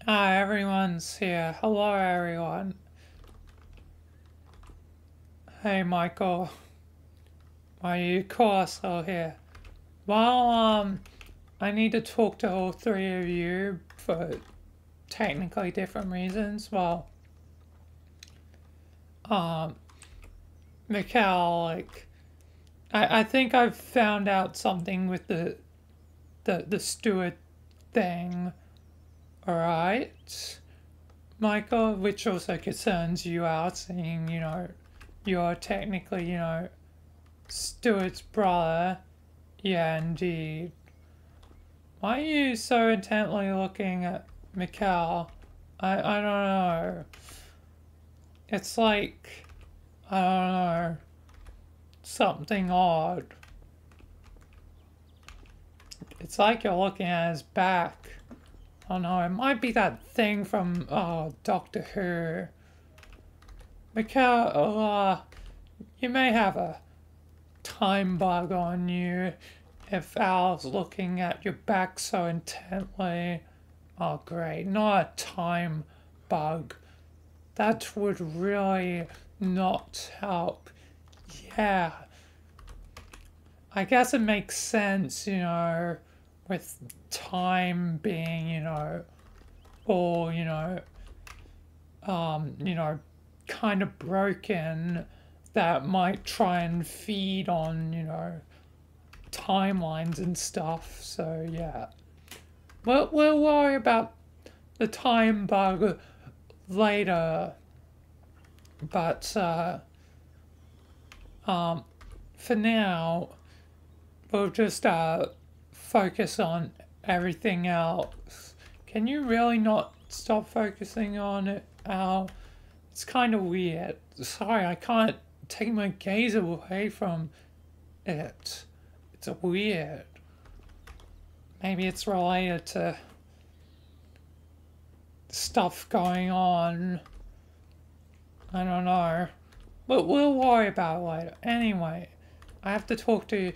Hi, everyone's here. Hello, everyone. Hey, Michael. Why you also here? Well, I need to talk to all three of you for technically different reasons. Well, um, Mikhail, I think I've found out something with the steward thing. Alright, Michael, which also concerns you out, seeing, you're technically, Stuart's brother. Yeah, indeed. Why are you so intently looking at Mikhail? I don't know. It's like, I don't know, something odd. It's like you're looking at his back. Oh no, it might be that thing from, Doctor Who. Mikhail, you may have a time bug on you if Al's looking at your back so intently. Oh, great, not a time bug. That would really not help. Yeah, I guess it makes sense, with time being, all, kind of broken, that might try and feed on, timelines and stuff. So, yeah. We'll worry about the time bug later. But, for now, we'll just, focus on everything else. Can you really not stop focusing on it, Al? It's kind of weird. Sorry, I can't take my gaze away from it. It's weird. Maybe it's related to stuff going on. I don't know. But we'll worry about it later. Anyway, I have to talk to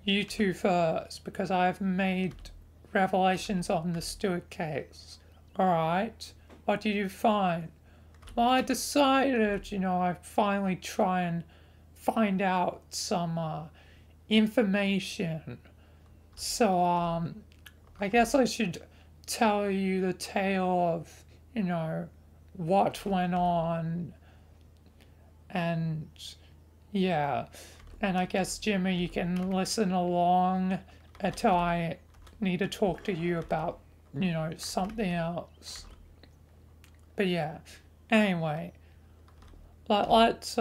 you two first because I've made revelations on the Stewart case. Alright? What did you find? Well, I decided, I'd finally try and find out some information. So, I guess I should tell you the tale of, what went on. And, yeah. And I guess, Jimmy, you can listen along until I need to talk to you about, something else. But yeah, anyway, let's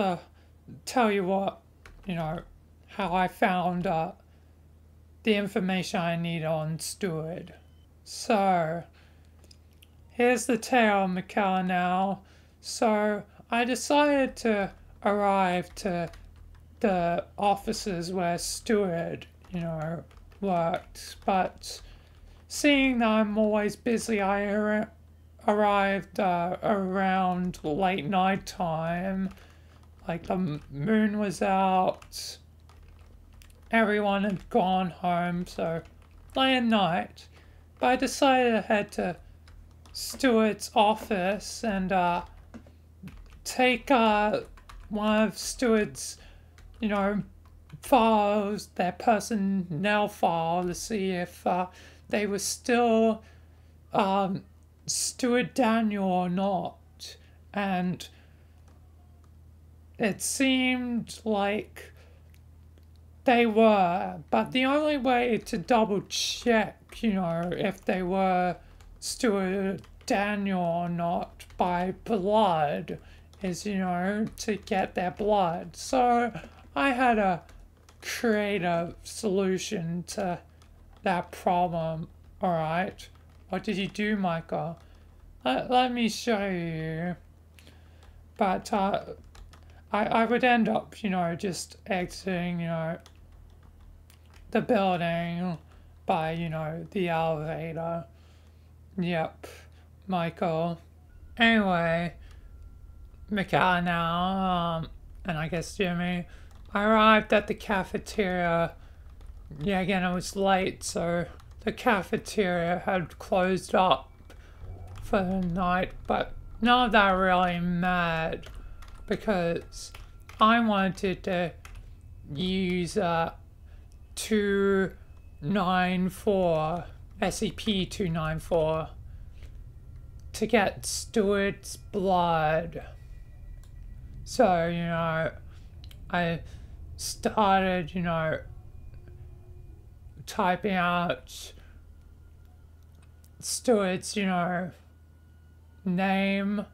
tell you what, how I found the information I need on Stewart. So, here's the tale, Mikhail, now. So, I decided to arrive to the offices where Stewart, worked, but seeing that I'm always busy, I arrived around late night time. Like the moon was out, everyone had gone home, so late at night. But I decided to head to Stewart's office and take one of Stewart's, files, their personnel file, to see if they were still Stewart Daniel or not. And it seemed like they were, but the only way to double check, if they were Stewart Daniel or not by blood is, to get their blood. So I had a creative solution to that problem. Alright. What did you do, Michael? Let me show you. But I would end up, just exiting, the building by, the elevator. Yep, Michael. Anyway, Mikhail now, and I guess Jimmy, I arrived at the cafeteria. Yeah, again, it was late, so the cafeteria had closed up for the night, but not that really mad because I wanted to use 294 SCP-294 to get Stuart's blood. So, you know, I started, you know, typing out Stuart's, you know, name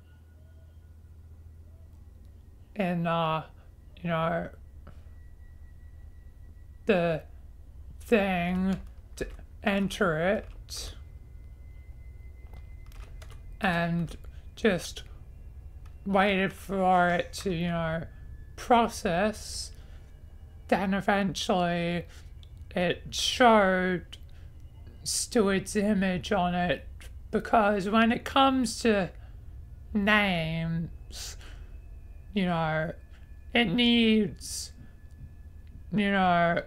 and, you know, the thing to enter it and just waited for it to, you know, process. Then eventually it showed Stuart's image on it, because when it comes to names, you know, it needs, you know,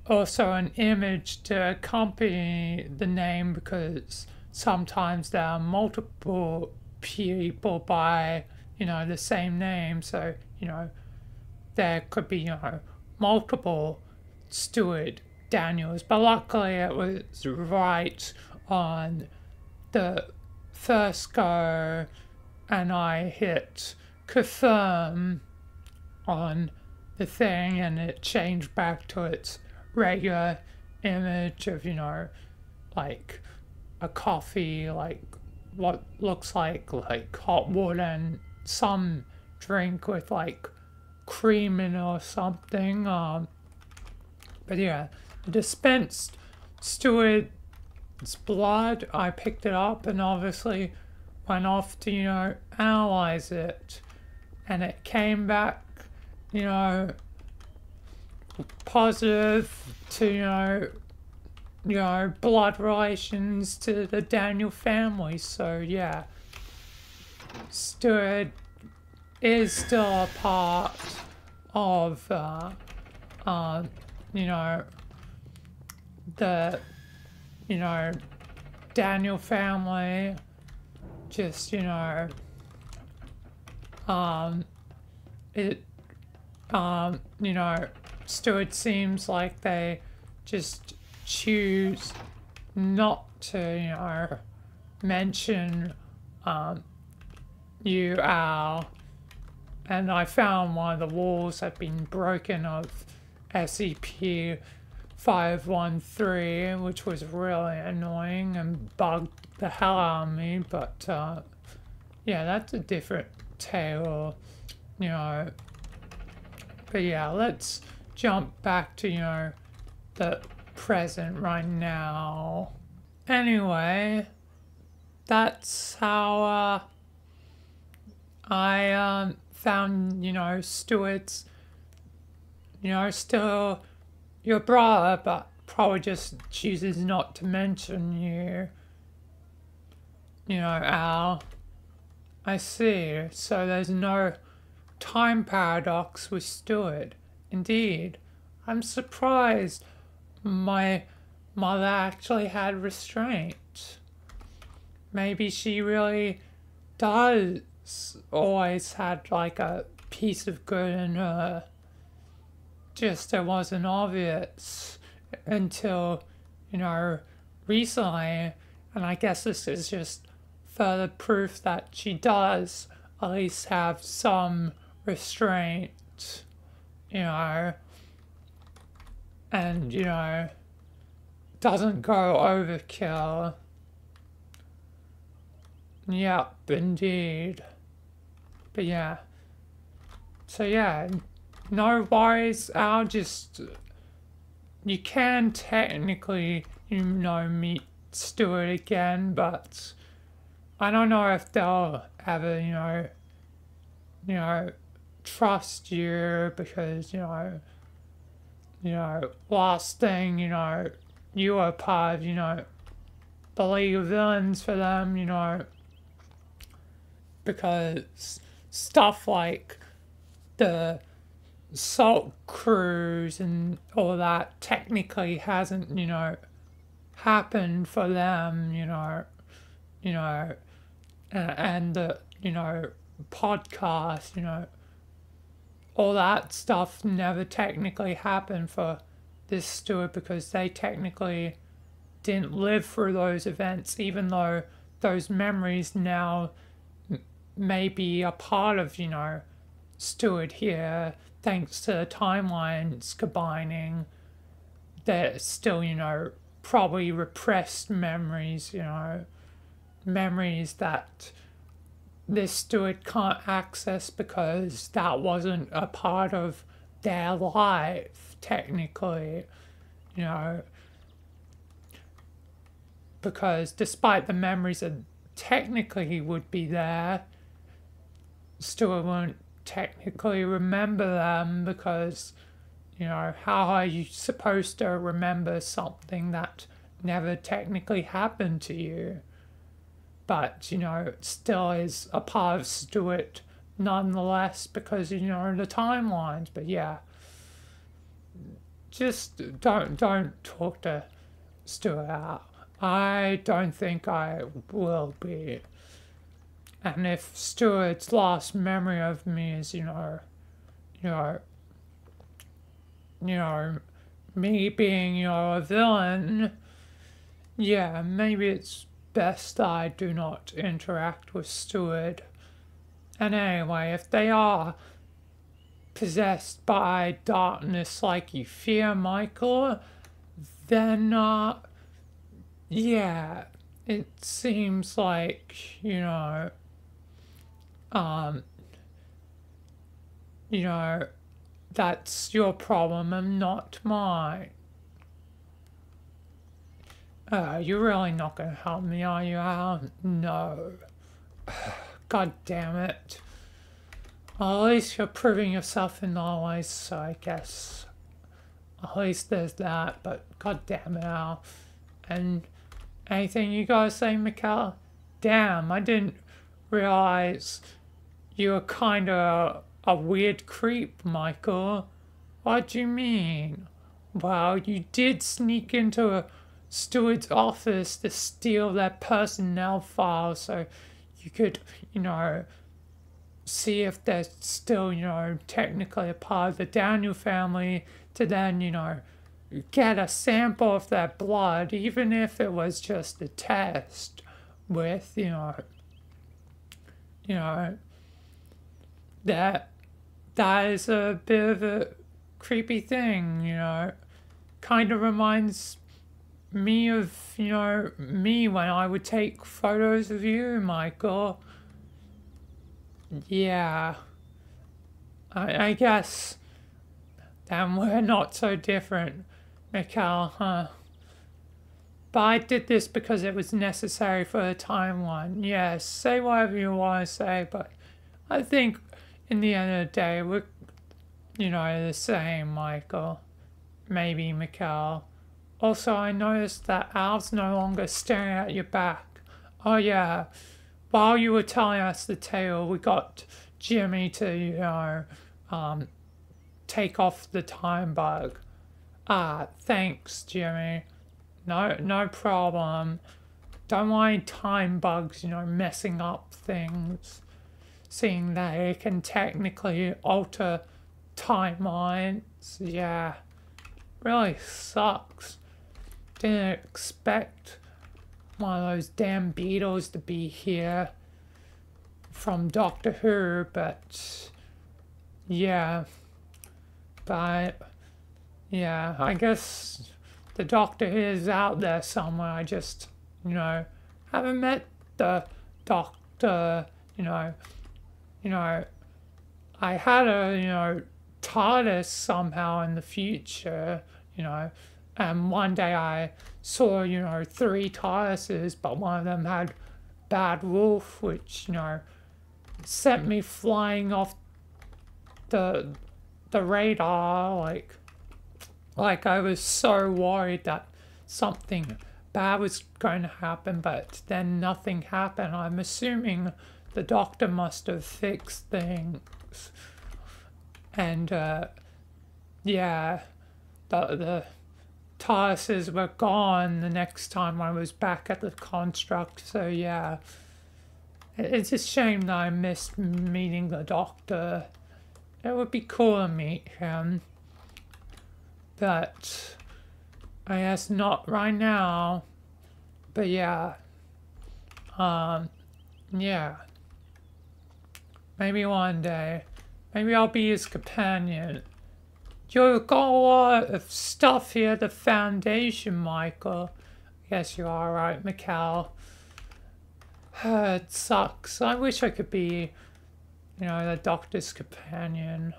also an image to accompany the name, because sometimes there are multiple people by, you know, the same name. So, you know, there could be, you know, multiple Stuart Daniels, but luckily it was right on the first go, and I hit confirm on the thing and it changed back to its regular image of, you know, like a coffee, like what looks like hot water and some drink with like cream in it or something. But yeah, I dispensed Stuart's blood. I picked it up and obviously went off to, you know, analyze it, and it came back, you know, positive to, you know, blood relations to the Daniel family. So yeah, Stuart is still a part of, you know, the, you know, Daniel family. Just, you know, it, you know, Stuart seems like they just choose not to, you know, mention, you, Al. And I found one of the walls had been broken of SCP-513, which was really annoying and bugged the hell out of me. But yeah, that's a different tale, you know. But yeah, let's jump back to, you know, the present right now. Anyway, that's how I found, you know, Stuart's, you know, still your brother, but probably just chooses not to mention you, you know, Al. I see. So there's no time paradox with Stuart. Indeed. I'm surprised my mother actually had restraint. Maybe she really does always had like a piece of good in her. Just it wasn't obvious until, you know, recently. And I guess this is just further proof that she does at least have some restraint, you know, and, you know, doesn't go overkill. Yep, indeed. But yeah. So yeah, no worries, I'll just, you can technically, you know, meet Stuart again, but I don't know if they'll ever, you know, trust you, because, you know, last thing, you know, you were part of, you know, the League of Villains for them, you know, because stuff like the salt cruise and all that technically hasn't, you know, happened for them, you know, and the, podcast, all that stuff never technically happened for this steward because they technically didn't live through those events, even though those memories now may be a part of, Stewart here, thanks to timelines combining. They're still, probably repressed memories, memories that this steward can't access because that wasn't a part of their life, technically, you know, because despite the memories that technically would be there, Stewart won't technically remember them because, how are you supposed to remember something that never technically happened to you? But, it still is a part of Stewart nonetheless because, the timelines. But yeah, just don't talk to Stewart out. I don't think I will be. And if Stewart's last memory of me is, me being, a villain, yeah, maybe it's best I do not interact with Stewart. And anyway, if they are possessed by darkness like you fear, Michael, then, yeah, it seems like, that's your problem and not mine. You're really not gonna help me, are you, Al? No. God damn it. Well, at least you're proving yourself in all ways, so I guess at least there's that, but god damn it, Al. And anything you gotta say, Mikhail? Damn, I didn't realize you were kinda a weird creep, Michael. What do you mean? Well, you did sneak into a steward's office to steal their personnel file so you could, see if they're still, technically a part of the Daniel family to then, get a sample of their blood, even if it was just a test with, that is a bit of a creepy thing, kind of reminds me of, me when I would take photos of you, Michael. Yeah, I guess then we're not so different, Mikhail, huh? But I did this because it was necessary for the timeline. Yes, say whatever you want to say, but I think in the end of the day, we're, the same, Michael. Maybe, Mikhail. Also, I noticed that Al's no longer staring at your back. Oh yeah, while you were telling us the tale, we got Jimmy to, take off the time bug. Ah, thanks, Jimmy. No problem. Don't mind time bugs, messing up things. Seeing that it can technically alter timelines. Yeah, really sucks. Didn't expect one of those damn beetles to be here from Doctor Who, but yeah. But yeah, I guess the Doctor is out there somewhere. I just, haven't met the Doctor, I had a, TARDIS somehow in the future, and one day I saw, 3 TARDISes, but one of them had Bad Wolf, which, sent me flying off the radar, like I was so worried that something bad was going to happen, but then nothing happened. I'm assuming the Doctor must have fixed things. And, yeah, the TARDISes were gone the next time I was back at the construct, so yeah. It's a shame that I missed meeting the doctor. It would be cool to meet him. But I guess not right now. But yeah. Yeah. Maybe one day. Maybe I'll be his companion. You've got a lot of stuff here at the Foundation, Michael. Yes, you are right, Mikal. It sucks. I wish I could be, the doctor's companion.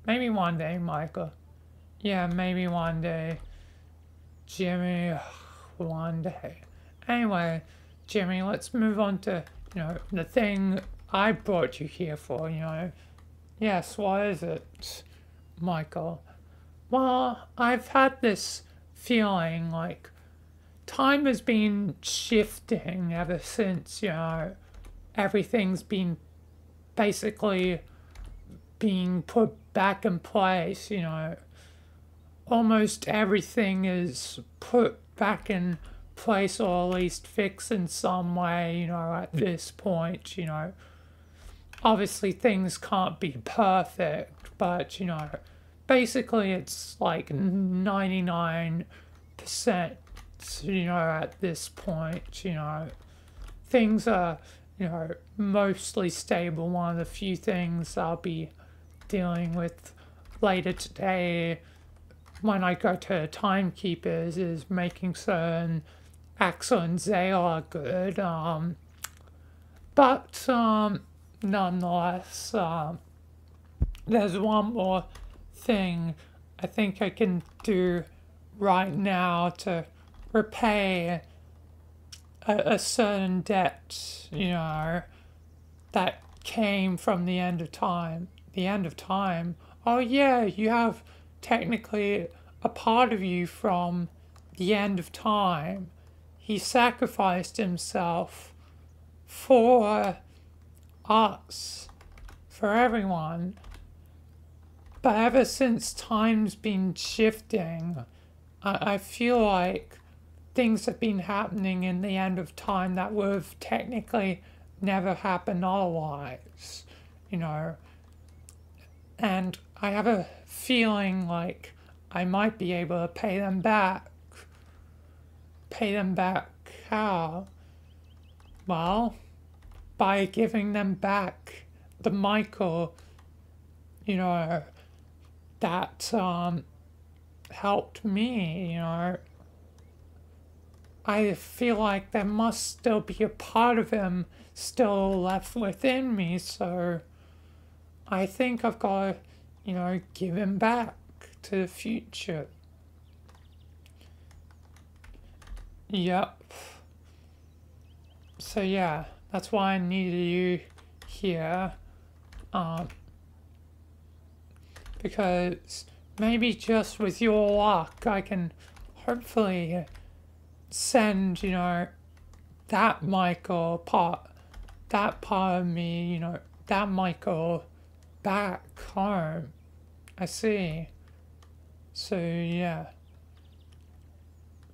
Maybe one day, Michael. Yeah, maybe one day. Jimmy, one day. Anyway, Jimmy, let's move on to, the thing I brought you here for, Yes, what is it, Michael? Well, I've had this feeling like time has been shifting ever since, everything's been basically being put back in place, Almost everything is put back in place or at least fixed in some way, at this point, Obviously things can't be perfect, but, basically it's like 99%, at this point, Things are, mostly stable. One of the few things I'll be dealing with later today when I go to Timekeepers is making certain Axel and Zale are good. But nonetheless, there's one more thing I think I can do right now to repay a certain debt, that came from the end of time. The end of time? Oh yeah, you have technically a part of you from the end of time. He sacrificed himself for us, for everyone. But ever since time's been shifting, I feel like things have been happening in the end of time that would have technically never happened otherwise, And I have a feeling like I might be able to pay them back. Pay them back how? Well, by giving them back the Michael, that helped me, I feel like there must still be a part of him still left within me, so I think I've got to, give him back to the future. Yep. So yeah, that's why I needed you here. Because maybe just with your luck, I can hopefully send, that Michael that part of me, that Michael back home. I see. So yeah.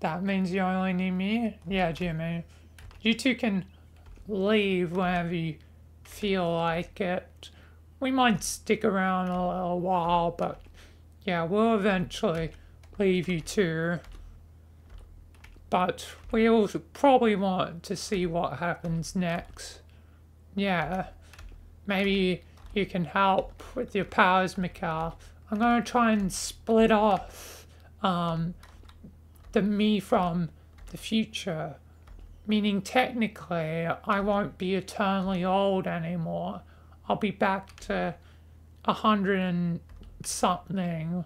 That means you only need me? Yeah, Jimmy. You two can leave whenever you feel like it. We might stick around a little while, but yeah, we'll eventually leave you too. But we also probably want to see what happens next. Yeah, maybe you can help with your powers, Mikal. I'm gonna try and split off the me from the future. Meaning technically, I won't be eternally old anymore. I'll be back to 100 and something.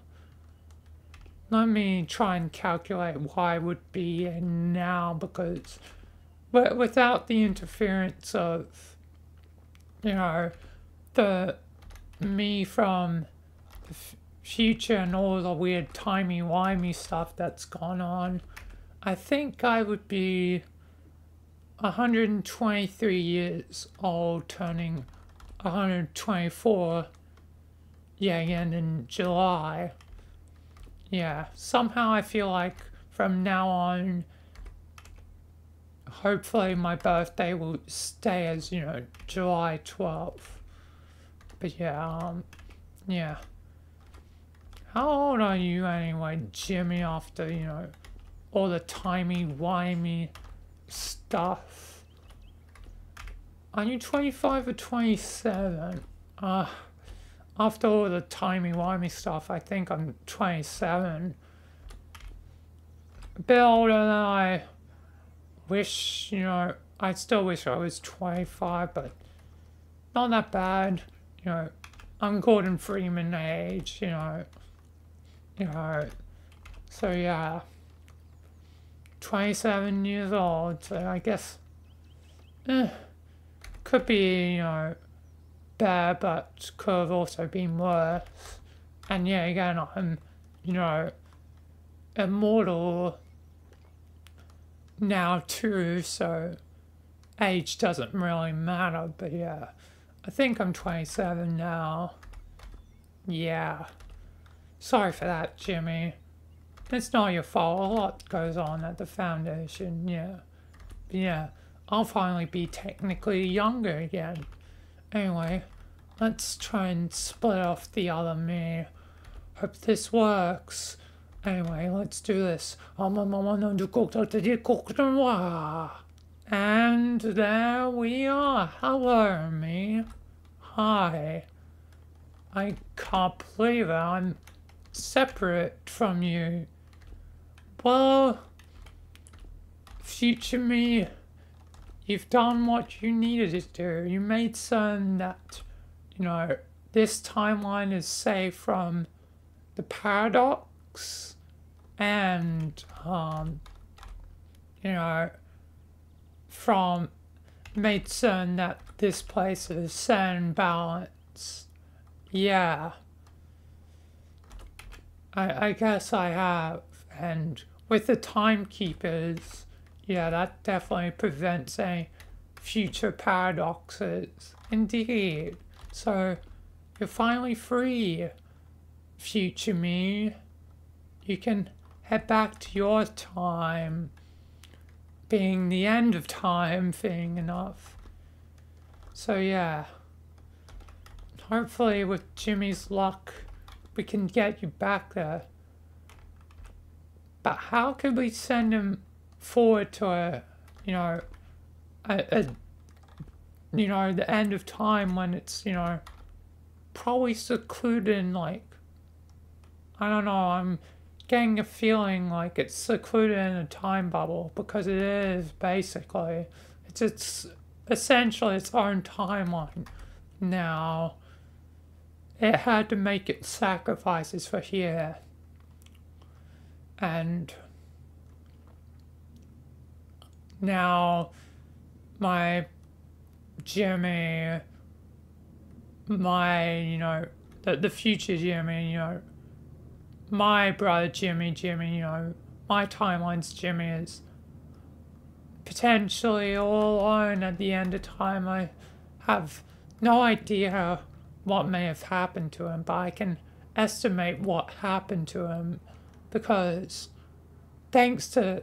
Let me try and calculate what I would be now, because without the interference of, the me from the future and all the weird timey-wimey stuff that's gone on, I think I would be 123 years old, turning 124, again in July. Yeah, somehow I feel like from now on, hopefully my birthday will stay as, you know, July 12th. But yeah, yeah. How old are you anyway, Jimmy, after, you know, all the timey-wimey stuff? Are you 25 or 27? After all the timey-wimey stuff, I think I'm 27. A bit older than I wish, you know, I still wish I was 25, but not that bad. You know, I'm Gordon Freeman age, you know. So yeah, 27 years old, so I guess, could be, you know, bad, but could have also been worse. And yeah, again, I'm, you know, immortal now too, so age doesn't really matter, but yeah, I think I'm 27 now. Yeah. Sorry for that, Jimmy. It's not your fault. A lot goes on at the foundation, yeah. But yeah, I'll finally be technically younger again. Anyway, let's try and split off the other me. Hope this works. Anyway, let's do this. And there we are. Hello, me. Hi. I can't believe it. I'm separate from you. Well, future me, you've done what you needed to do. You made certain that, you know, this timeline is safe from the paradox and, you know, made certain that this place is set in balance. Yeah. I guess I have. And with the timekeepers, yeah, that definitely prevents any future paradoxes. Indeed. So, you're finally free, future me. You can head back to your time, being the end of time thing enough. So yeah, hopefully with Jimmy's luck, we can get you back there. But how could we send him forward to a you know, the end of time when it's, you know, probably secluded in, like, I don't know, I'm getting a feeling like it's secluded in a time bubble, because it is, basically. It's essentially its own timeline. Now, it had to make its sacrifices for here. And now my Jimmy, my, you know, the future Jimmy, you know, my brother Jimmy, you know, my timeline's Jimmy is potentially all alone at the end of time. I have no idea what may have happened to him, but I can estimate what happened to him, because thanks to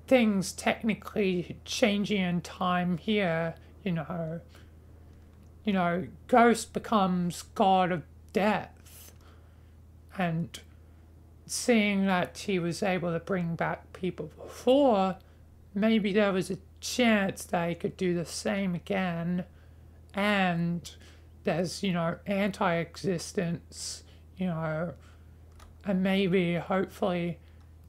things technically changing in time here, you know, Ghost becomes god of death, and seeing that he was able to bring back people before, maybe there was a chance that he could do the same again. And there's, you know, anti-existence, you know, and maybe, hopefully,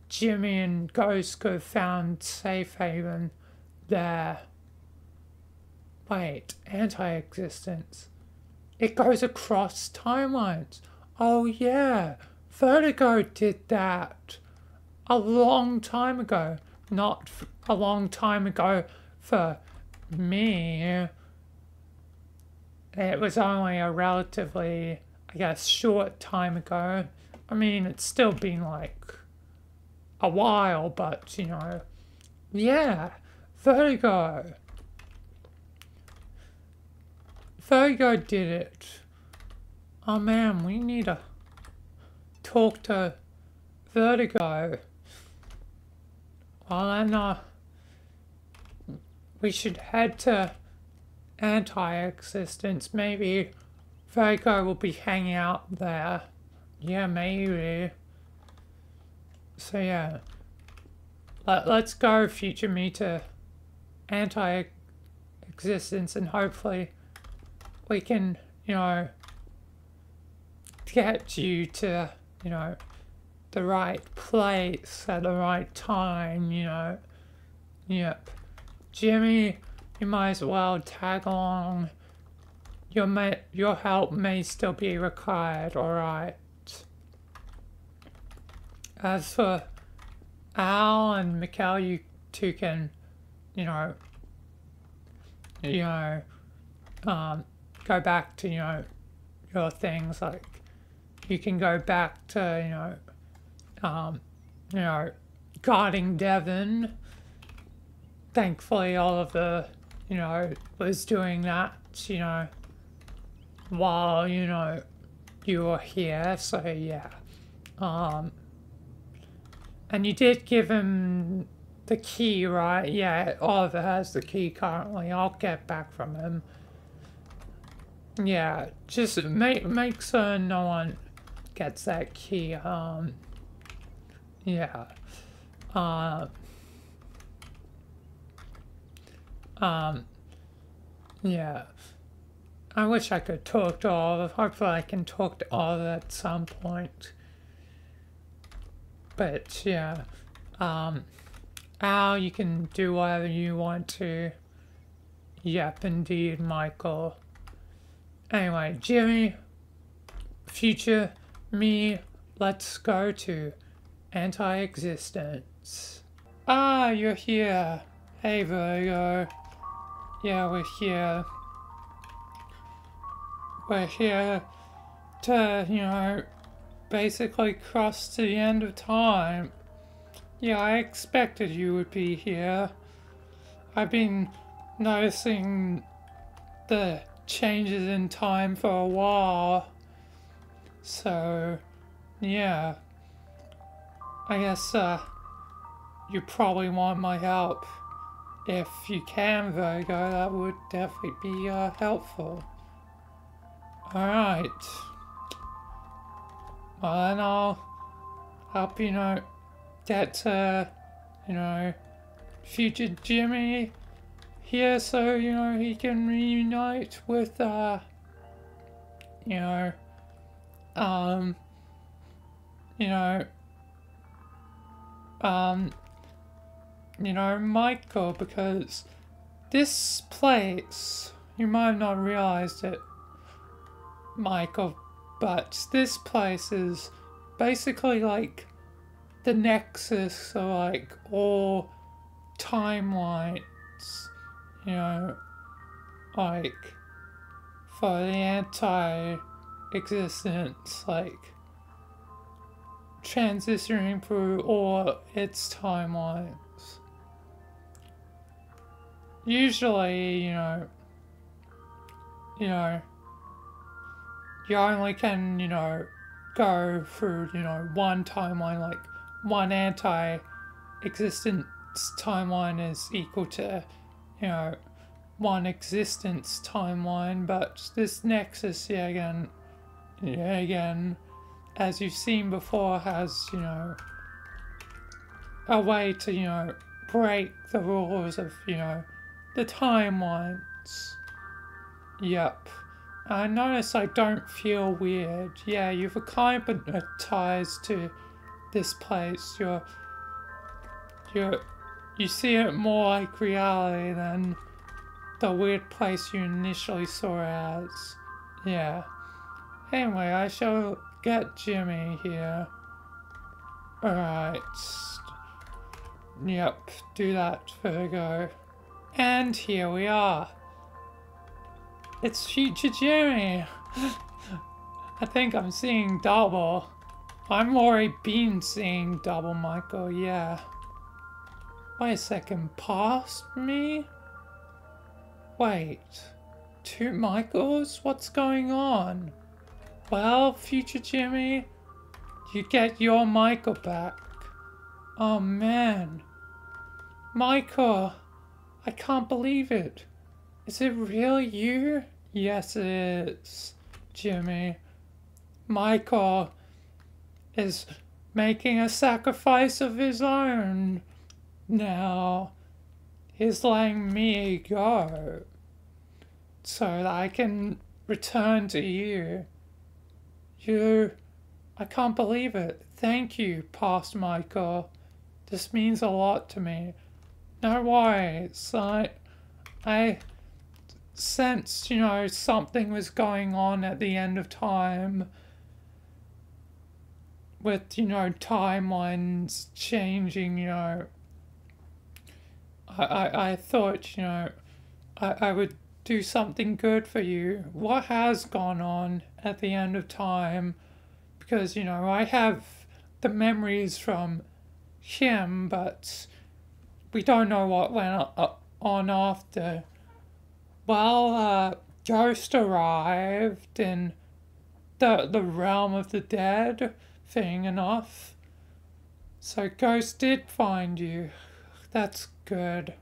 Jimmy and Ghost could have found safe haven there. Wait, anti-existence. It goes across timelines. Oh yeah, Vertigo did that a long time ago. Not a long time ago for me. It was only a relatively, I guess, short time ago. I mean, it's still been like a while, but, you know, yeah, Vertigo. Vertigo did it. Oh man, we need to talk to Vertigo. Well then, we should head to anti-existence. Maybe Virgo will be hanging out there. Yeah, maybe. So yeah, let's go, future me, to anti-existence, and hopefully we can, you know, get you to, you know, the right place at the right time, you know. Yep. Jimmy, you might as well tag along. Your help may still be required, alright. As for Al and Mikkel, you two can, you know, go back to, you know, your things. Like, you can go back to, you know, guarding Devon. Thankfully, all of the, you know, was doing that, you know, while, you know, you were here. So yeah, and you did give him the key, right? Yeah, Oliver has the key currently. I'll get back from him. Yeah, just make sure no one gets that key. Yeah. Yeah. I wish I could talk to Oliver. Hopefully I can talk to Oliver at some point. But yeah, Al, you can do whatever you want to. Yep, indeed, Michael. Anyway, Jimmy, future me, let's go to anti-existence. Ah, you're here. Hey, Virgo. Yeah, we're here. We're here to, you know, basically cross to the end of time. Yeah, I expected you would be here. I've been noticing the changes in time for a while. So, yeah. I guess, you probably want my help. If you can, Virgo, that would definitely be, helpful. Alright. Well, then I'll help, you know, get, you know, future Jimmy here so, you know, he can reunite with, you know, Michael, because this place, you might have not realized it, Michael, but this place is basically like the nexus of like all timelines, you know, like for the anti-existence, like transitioning through all its timelines. Usually, you only can, you know, go through, you know, one timeline, like one anti-existence timeline is equal to, you know, one existence timeline, but this nexus, again, as you've seen before, has, you know, a way to, you know, break the rules of, you know, the timelines. Yep. I notice I don't feel weird. Yeah, you've acclimatized to this place. You see it more like reality than the weird place you initially saw it as. Yeah. Anyway, I shall get Jimmy here. Alright. Yep, do that, Virgo. And here we are. It's future Jimmy. I think I'm seeing double. I'm already been seeing double, Michael, yeah. Wait a second, past me? Wait, two Michaels? What's going on? Well, future Jimmy, you get your Michael back. Oh man. Michael, I can't believe it. Is it really you? Yes, it is, Jimmy. Michael is making a sacrifice of his own now. He's letting me go so that I can return to you. I can't believe it. Thank you, past Michael. This means a lot to me. No worries. I sensed, something was going on at the end of time with, timelines changing, I thought, I would do something good for you. What has gone on at the end of time? Because, I have the memories from him, but we don't know what went on after. Well, Ghost arrived in the realm of the dead, thing enough. So Ghost did find you. That's good.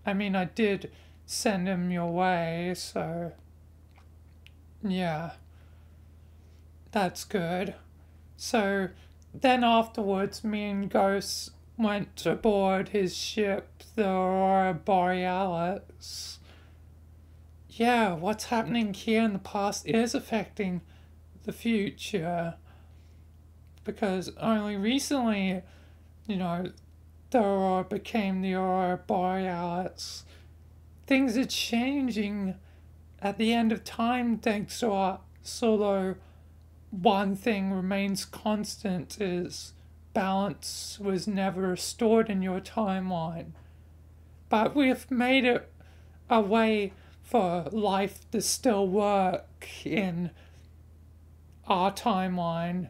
I mean, I did send him your way, so yeah, that's good. So then afterwards, me and Ghost went aboard his ship, the Aurora Borealis. Yeah, what's happening here in the past is affecting the future, because only recently, the Aurora became the Aurora Borealis. Things are changing at the end of time thanks to us, although one thing remains constant is balance was never restored in your timeline. But we've made it a way for life to still work in our timeline.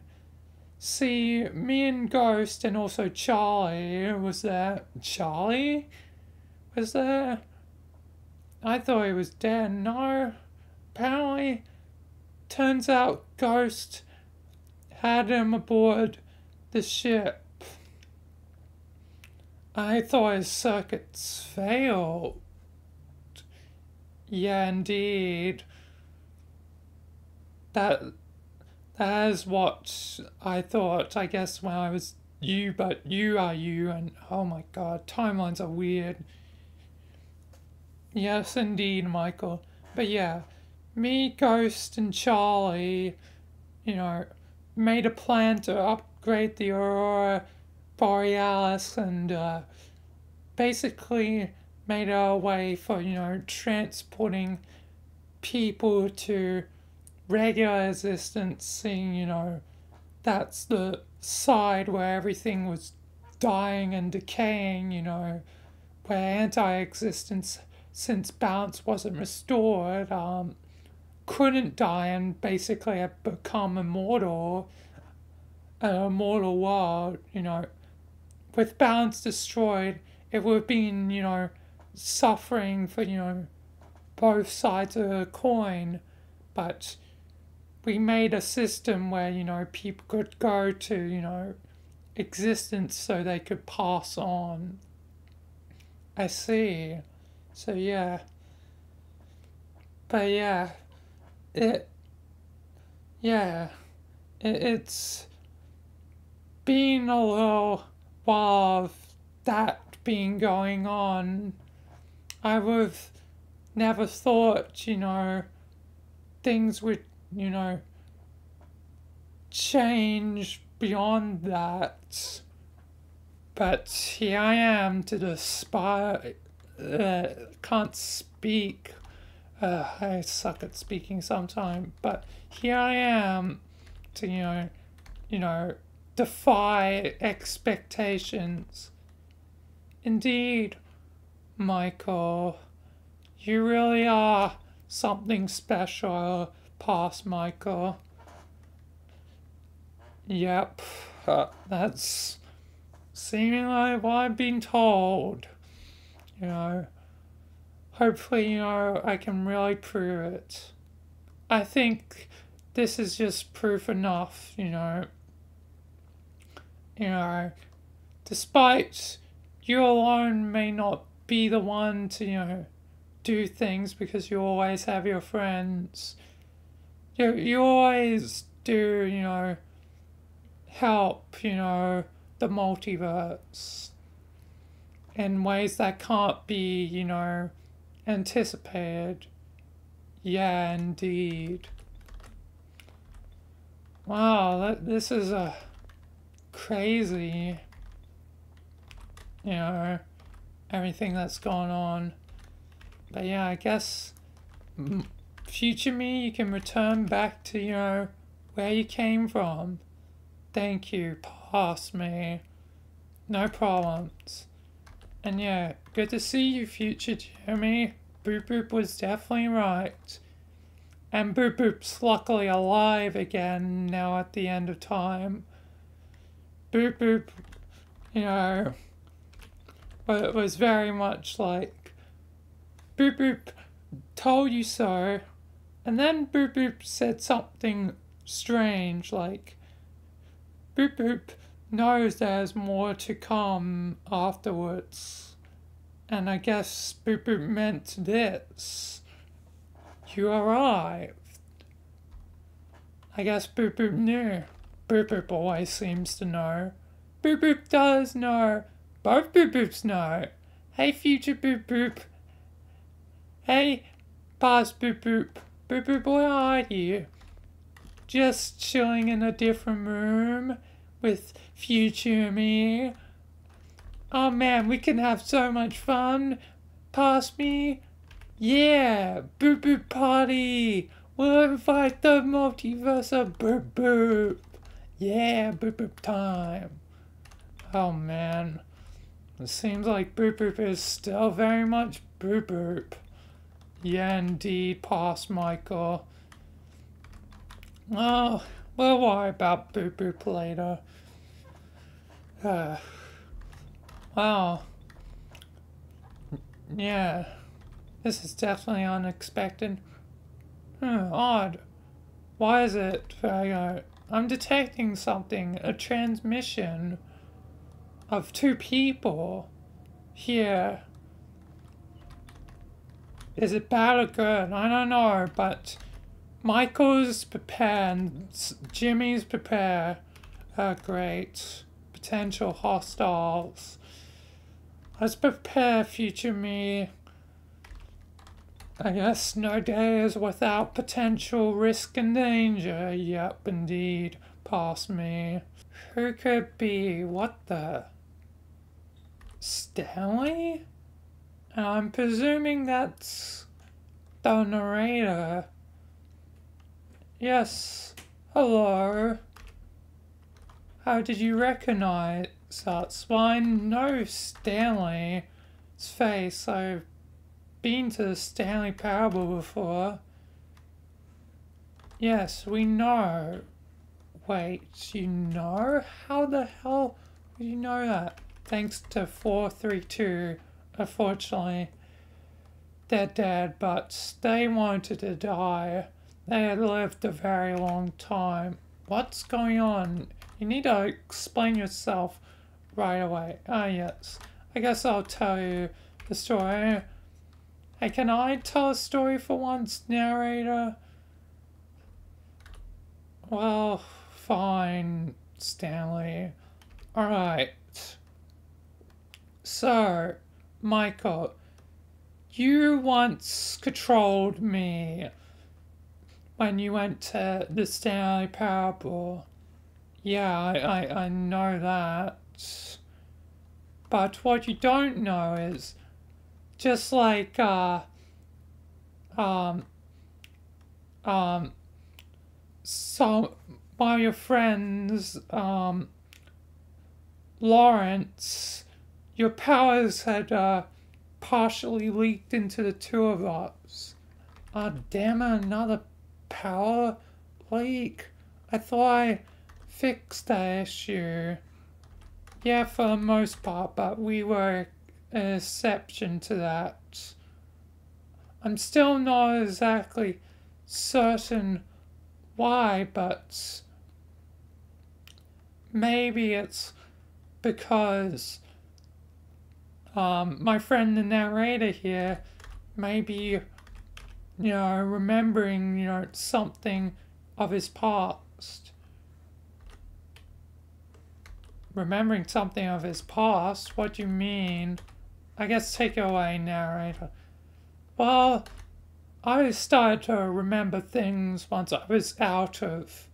See, me and Ghost and also Charlie was there. Charlie? Was there? I thought he was dead. No. Apparently, turns out Ghost had him aboard the ship. I thought his circuits failed. Yeah, indeed. That is what I thought, I guess, when I was you, but you are you, and oh my god, timelines are weird. Yes, indeed, Michael. But yeah, me, Ghost, and Charlie, made a plan to upgrade the Aurora Borealis and basically made our way for, transporting people to regular existence, seeing, that's the side where everything was dying and decaying, where anti-existence, since balance wasn't restored, couldn't die and basically have become immortal, an immortal world, with balance destroyed, it would have been, suffering for, both sides of the coin, but we made a system where, people could go to, existence so they could pass on. I see. So yeah. But yeah, it's been a little while of that being going on. I would have never thought, things would, change beyond that. But here I am to despite, can't speak. I suck at speaking sometimes, but here I am to, defy expectations. Indeed, Michael, you really are something special, past Michael. Yep, that's seemingly what I've been told. Hopefully, I can really prove it. I think this is just proof enough, despite you alone may not be the one to, do things because you always have your friends. You always do, help, the multiverse in ways that can't be, anticipated. Yeah, indeed. Wow, this is a crazy, everything that's going on. But yeah, I guess future me, you can return back to, where you came from. Thank you, past me. No problems. And yeah, good to see you, future Jimmy. Boop Boop was definitely right. And Boop Boop's luckily alive again now at the end of time. Boop Boop, but it was very much like, Boop Boop told you so. And then Boop Boop said something strange, like, Boop Boop knows there's more to come afterwards. And I guess Boop Boop meant this. You arrived. I guess Boop Boop knew. Boop Boop always seems to know. Boop Boop does know. Both Boop Boops know. Hey, future Boop Boop. Hey, past Boop Boop. Boop Boop, where are you? Just chilling in a different room with future me. Oh man, we can have so much fun. Past me. Yeah, Boop Boop party. We'll invite the multiverse of Boop Boop. Yeah, Boop Boop time. Oh man, it seems like Boop Boop is still very much Boop Boop. Yeah, indeed, past Michael. Oh, we'll worry about Boop Boop later. Wow. Yeah, this is definitely unexpected. Odd. Why is it, Virgo? I'm detecting something, a transmission of two people here. Is it bad or good? I don't know, but Michael's prepare and Jimmy's prepare are great. Potential hostiles. Let's prepare, future me. I guess no day is without potential risk and danger. Yep, indeed, past me. Who could be? What the? Stanley? I'm presuming that's the narrator. Yes, hello. How did you recognize us? Well, I know Stanley's face. I've been to the Stanley Parable before. Yes, we know. Wait, you know? How the hell would you know that? Thanks to 432. Unfortunately, they're dead, but they wanted to die. They had lived a very long time. What's going on? You need to explain yourself right away. Ah, yes. I guess I'll tell you the story. Hey, can I tell a story for once, narrator? Well, fine, Stanley. Alright. So, Michael, you once controlled me when you went to the Stanley Parable. Yeah, I know that. But what you don't know is, just like, some one of your friends, Lawrence, your powers had, partially leaked into the two of us. Damn it, another power leak? I thought I fixed that issue. Yeah, for the most part, but we were an exception to that. I'm still not exactly certain why, but maybe it's because my friend the narrator here may be, remembering, something of his past. Remembering something of his past? What do you mean? I guess take it away, narrator. Well, I started to remember things once I was out of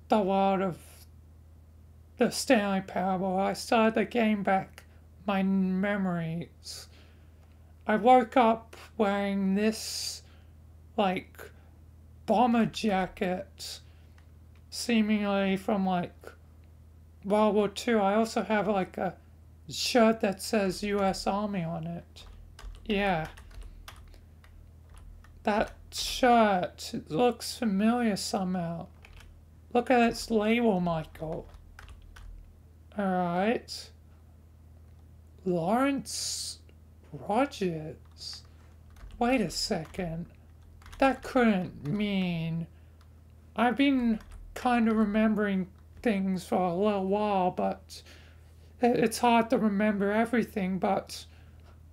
the world of the Stanley Parable. I started to gain back my memories. I woke up wearing this, like, bomber jacket, seemingly from, like, World War II. I also have, like, a shirt that says US Army on it. Yeah. That shirt, it looks familiar somehow. Look at its label, Michael. Alright. Lawrence Rogers. Wait a second. That couldn't mean... I've been kind of remembering things for a little while, but it's hard to remember everything, but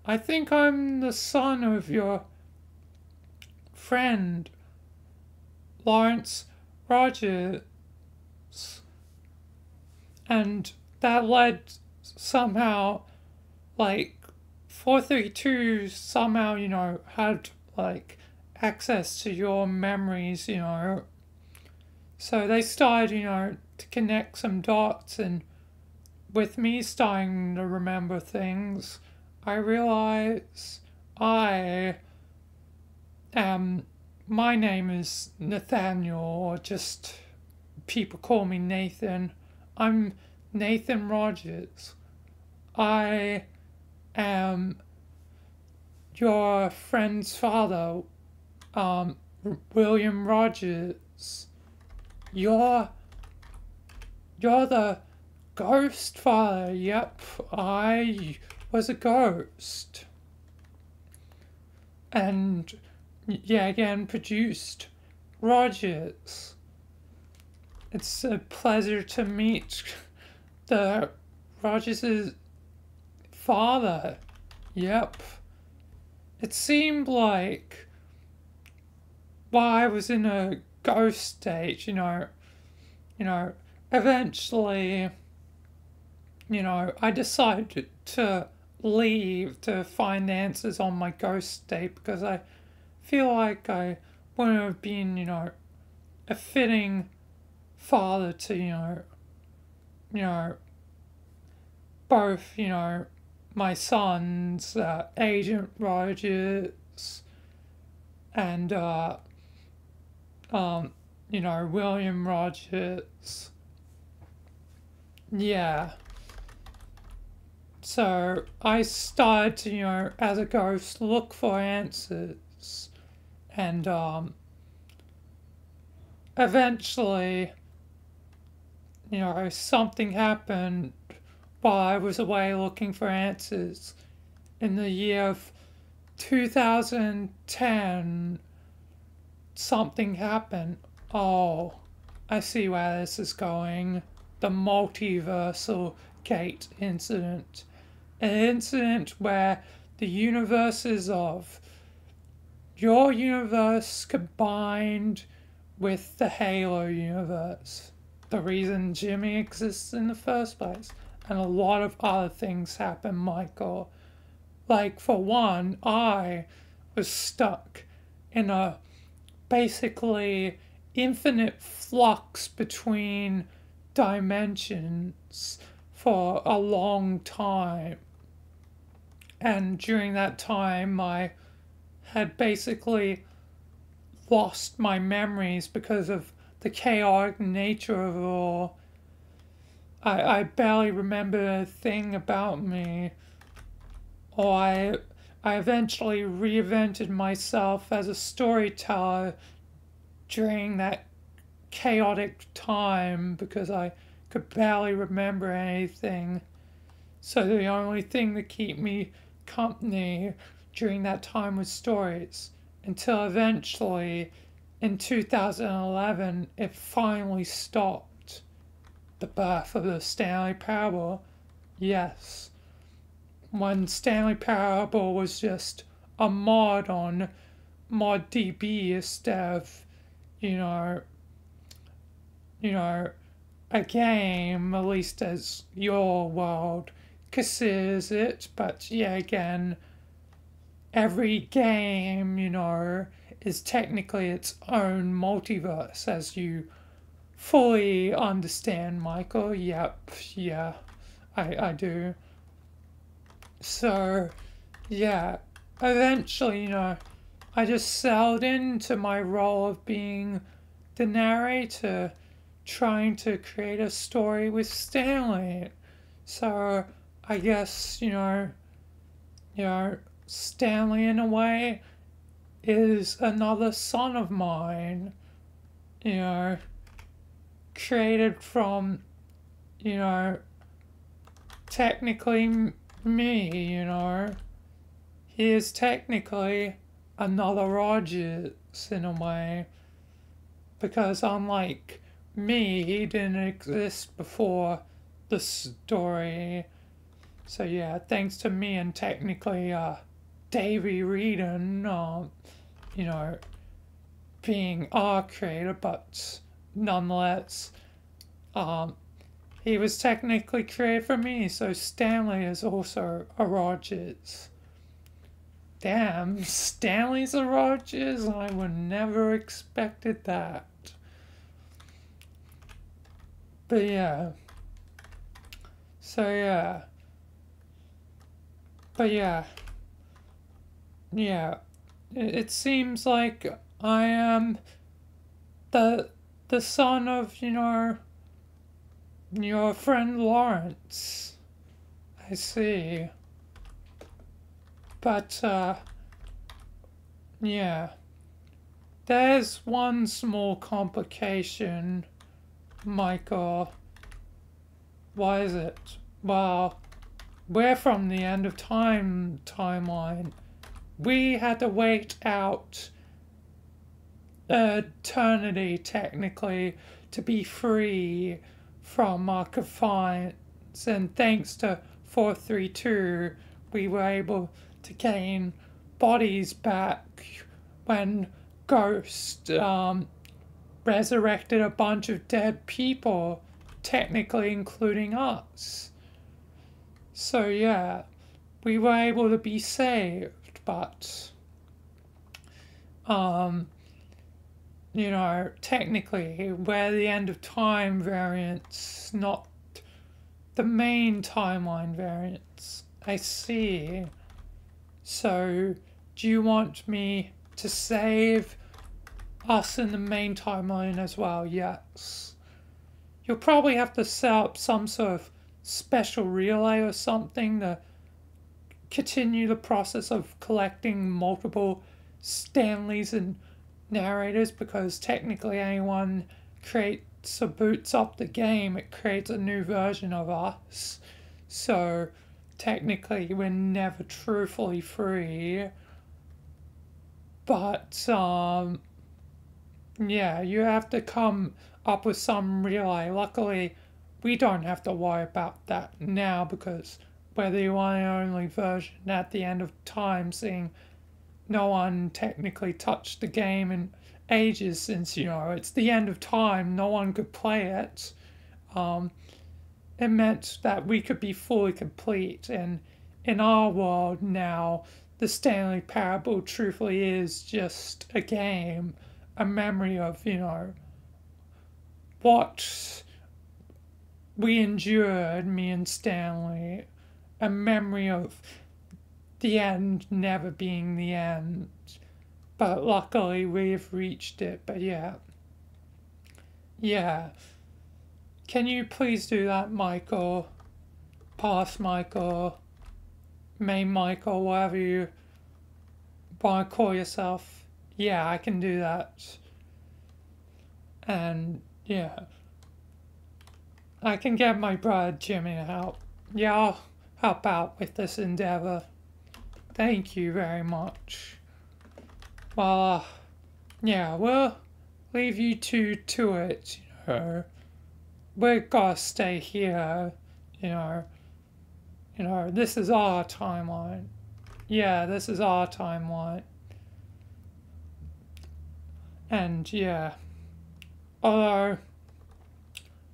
I think I'm the son of your friend, Lawrence Rogers. And that led somehow, like, 432 somehow, had, like, access to your memories, So they started, to connect some dots, and with me starting to remember things, I realize my name is Nathaniel, or just people call me Nathan. I'm Nathan Rogers. I am your friend's father, William Rogers. You're the ghost father. Yep, I was a ghost. And again, produced Rogers. It's a pleasure to meet the Rogers' father. Yep. It seemed like while I was in a ghost state, eventually, I decided to leave to find answers on my ghost state, because I feel like I wouldn't have been, a fitting father to, both, my sons, Agent Rogers, and, William Rogers. Yeah. So I started to, as a ghost, look for answers. And, eventually, something happened while I was away looking for answers. In the year of 2010, something happened. Oh, I see where this is going. The multiversal gate incident. An incident where the universes of your universe combined with the Halo universe. The reason Jimmy exists in the first place. And a lot of other things happen, Michael. Like, for one, I was stuck in a basically infinite flux between dimensions for a long time. And during that time, I had basically lost my memories because of the chaotic nature of it all. I barely remember a thing about me. Or I eventually reinvented myself as a storyteller during that chaotic time because I could barely remember anything. So the only thing that kept me company during that time was stories. Until eventually, in 2011, it finally stopped. The birth of the Stanley Parable. Yes. when Stanley Parable was just a mod on ModDB instead of, you know, you know, a game, at least as your world considers it. But yeah, again, every game, is technically its own multiverse, as you fully understand, Michael. Yep, yeah, I do. So, yeah, eventually, I just settled into my role of being the narrator, trying to create a story with Stanley. So, I guess, Stanley in a way is another son of mine, you know, created from, you know, technically me, He is technically another Rogers in a way, because unlike me, he didn't exist before the story. So yeah, thanks to me and technically Davey Reedon, being our creator, but nonetheless, he was technically created for me, so Stanley is also a Rogers. Damn, Stanley's a Rogers? I would never expected that. But yeah. So yeah. But yeah. Yeah. It seems like I am the son of, your friend Lawrence. I see. But, yeah. There's one small complication, Michael. Why is it? Well, we're from the end of time timeline. We had to wait out eternity, technically, to be free from our confines. And thanks to 432, we were able to gain bodies back when Ghost resurrected a bunch of dead people, technically including us. So yeah, we were able to be saved, but technically we're the end of time variants, not the main timeline variants. I see. So, do you want me to save us in the main timeline as well? Yes. You'll probably have to set up some sort of special relay or something to continue the process of collecting multiple Stanleys and narrators, because technically anyone creates or boots up the game, it creates a new version of us. So technically we're never truthfully free. But yeah, you have to come up with some relay. Luckily, we don't have to worry about that now, because we're the one and only version at the end of time, seeing no one technically touched the game in ages, since, it's the end of time, no one could play it. It meant that we could be fully complete, and in our world now, the Stanley Parable truthfully is just a game, a memory of, what we endured, me and Stanley, a memory of the end never being the end. But luckily we've reached it. But yeah. Yeah. Can you please do that, Michael? Past Michael. Main Michael, whatever you want to call yourself. Yeah, I can do that. And yeah. I can get my brother Jimmy to help. Yeah, I'll help out with this endeavor. Thank you very much. Well, yeah, we'll leave you two to it, We're gonna stay here, You know, this is our timeline. Yeah, this is our timeline. And yeah, although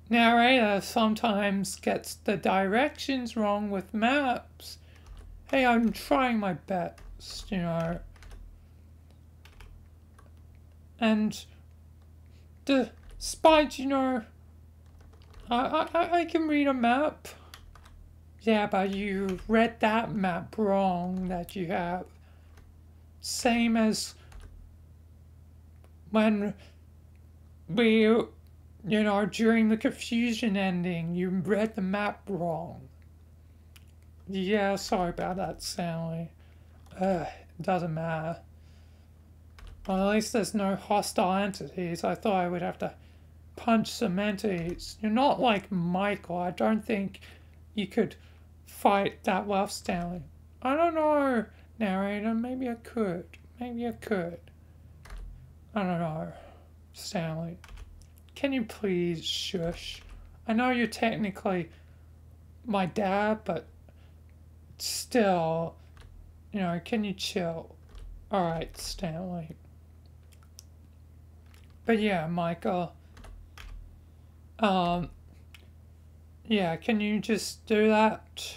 narrator sometimes gets the directions wrong with maps, hey, I'm trying my best, you know. And despite, you know, I can read a map. Yeah, but you read that map wrong that you have. Same as when we, you know, during the confusion ending, you read the map wrong. Yeah, sorry about that, Stanley. It doesn't matter. Well, at least there's no hostile entities. I thought I would have to punch some entities. You're not like Michael. I don't think you could fight that well, Stanley. I don't know, narrator. Maybe I could. Maybe I could. I don't know, Stanley. Can you please shush? I know you're technically my dad, but still, you know, can you chill? Alright, Stanley. But yeah, Michael. Yeah, can you just do that?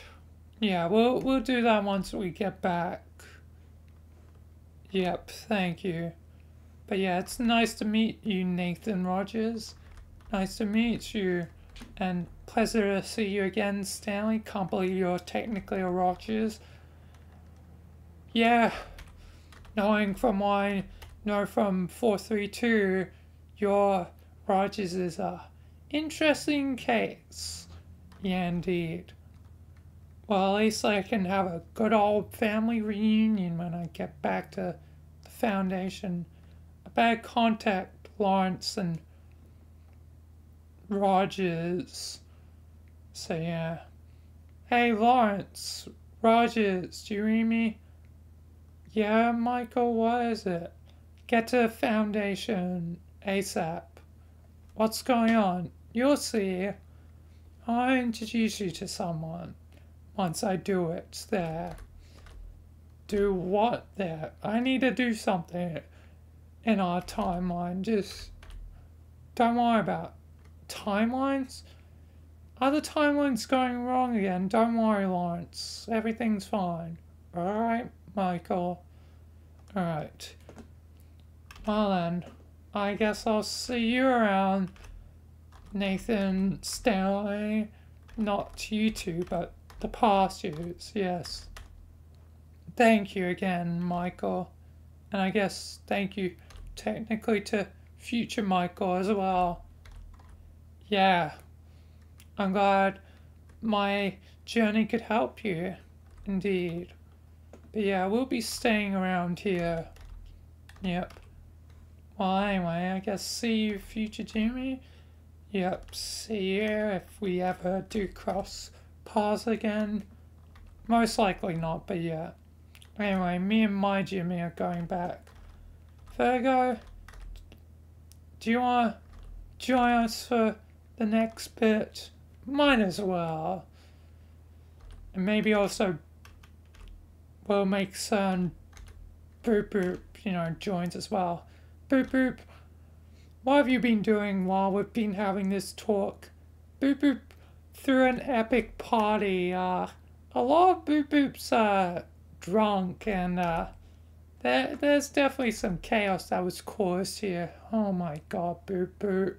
Yeah, we'll do that once we get back. Yep, thank you. But yeah, it's nice to meet you, Nathan Rogers. Nice to meet you. And pleasure to see you again, Stanley. Can't believe you're technically a Rogers. Yeah, knowing from what I know from 432, your Rogers is a interesting case. Yeah, indeed. Well, at least I can have a good old family reunion when I get back to the Foundation. I better contact Lawrence and Rogers. So yeah. Hey Lawrence, Rogers, do you read me? Yeah, Michael, what is it? Get to the Foundation ASAP. What's going on? You'll see. I'll introduce you to someone. Once I do it, there. Do what there? I need to do something in our timeline. Just don't worry about timelines. Are the timelines going wrong again? Don't worry, Lawrence. Everything's fine. Alright, Michael. Alright. Well then, I guess I'll see you around, Nathan, Stanley. Not you two, but the past yous, yes. Thank you again, Michael. And I guess thank you technically to future Michael as well. Yeah. I'm glad my journey could help you. Indeed. But yeah, we'll be staying around here. Yep. Well, anyway, I guess see you, future Jimmy. Yep, see you if we ever do cross paths again. Most likely not, but yeah. Anyway, me and my Jimmy are going back. Virgo, do you want to join us for the next bit? Might as well. And maybe also we'll make certain Boop Boop, you know, joins as well. Boop Boop, what have you been doing while we've been having this talk? Boop Boop threw an epic party. A lot of Boop Boops drunk, and there's definitely some chaos that was caused here. Oh my god, Boop Boop.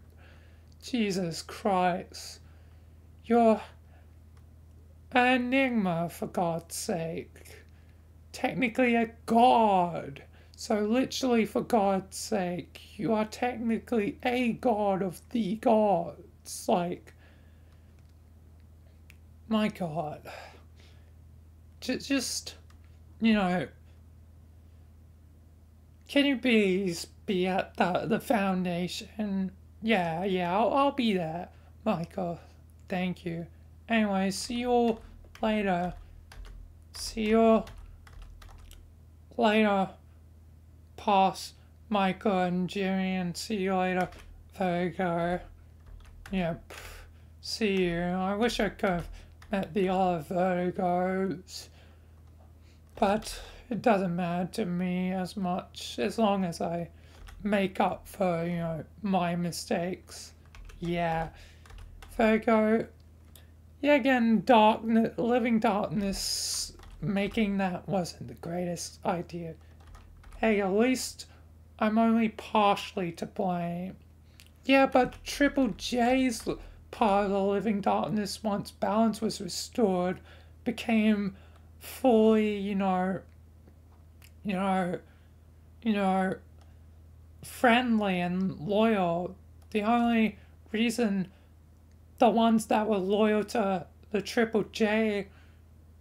Jesus Christ. You're an enigma, for God's sake. Technically a god. So literally, for God's sake, you are technically a god of the gods. Like, my god. Just, you know, can you please be at the Foundation? Yeah, I'll be there. Michael, thank you. Anyway, see you all later. See you later, past Michael and Jimmy, and see you later, Virgo. Yep. See you. I wish I could have met the other Vertigos, but it doesn't matter to me as much as long as I make up for, you know, my mistakes. Yeah. Virgo, yeah, again, darkness, living darkness, making that wasn't the greatest idea. Hey, at least I'm only partially to blame. Yeah, but Triple J's part of the living darkness, once balance was restored, became fully, you know, you know, friendly and loyal. The only reason the ones that were loyal to the Triple J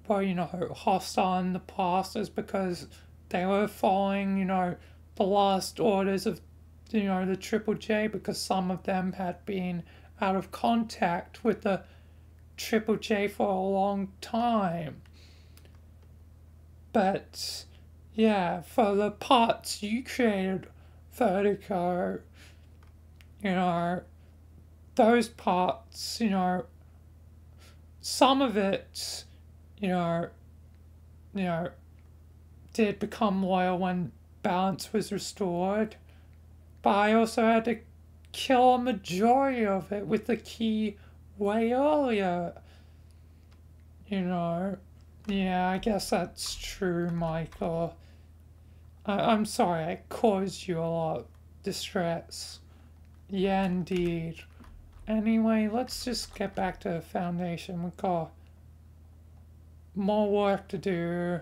were, hostile in the past is because they were following, the last orders of, the Triple J, because some of them had been out of contact with the Triple J for a long time. But yeah, for the parts you created, Vertigo, those parts, some of it, you know, did become loyal when balance was restored. But I also had to kill a majority of it with the key way earlier. Yeah, I guess that's true, Michael. I'm sorry I caused you a lot of distress. Yeah, indeed. Anyway, let's just get back to the foundation. We've got more work to do.